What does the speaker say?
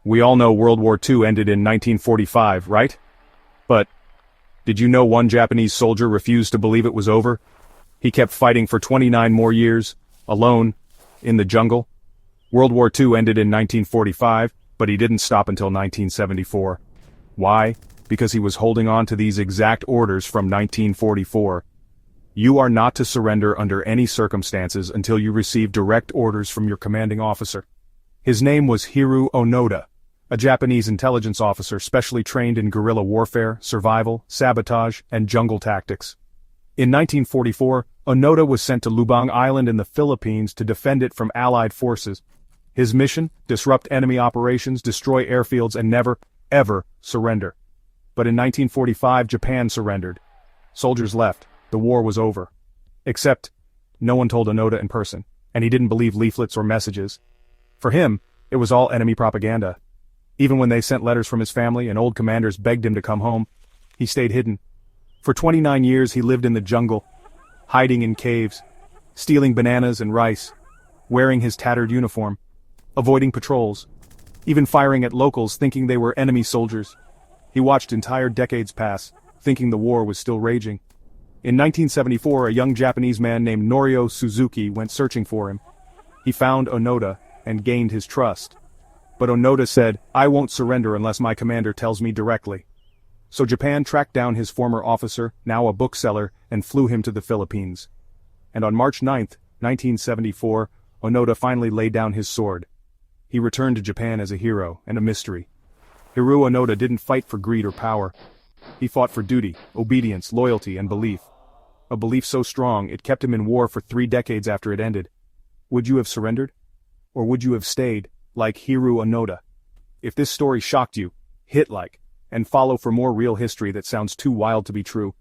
We all know World War II ended in 1945, right? But, did you know one Japanese soldier refused to believe it was over? He kept fighting for 29 more years, alone, in the jungle. World War II ended in 1945, but he didn't stop until 1974. Why? Because he was holding on to these exact orders from 1944. You are not to surrender under any circumstances until you receive direct orders from your commanding officer. His name was Hiroo Onoda, a Japanese intelligence officer specially trained in guerrilla warfare, survival, sabotage, and jungle tactics. In 1944, Onoda was sent to Lubang Island in the Philippines to defend it from Allied forces. His mission? Disrupt enemy operations, destroy airfields, and never, ever surrender. But in 1945, Japan surrendered. Soldiers left. The war was over. Except, no one told Onoda in person, and he didn't believe leaflets or messages. For him, it was all enemy propaganda. Even when they sent letters from his family and old commanders begged him to come home, he stayed hidden. For 29 years he lived in the jungle, hiding in caves, stealing bananas and rice, wearing his tattered uniform, avoiding patrols, even firing at locals thinking they were enemy soldiers. He watched entire decades pass, thinking the war was still raging. In 1974, a young Japanese man named Norio Suzuki went searching for him. He found Onoda and gained his trust. But Onoda said, "I won't surrender unless my commander tells me directly." So Japan tracked down his former officer, now a bookseller, and flew him to the Philippines. And on March 9, 1974, Onoda finally laid down his sword. He returned to Japan as a hero and a mystery. Hiroo Onoda didn't fight for greed or power. He fought for duty, obedience, loyalty, and belief. A belief so strong it kept him in war for 3 decades after it ended. Would you have surrendered? Or would you have stayed, like Hiroo Onoda? If this story shocked you, hit like, and follow for more real history that sounds too wild to be true.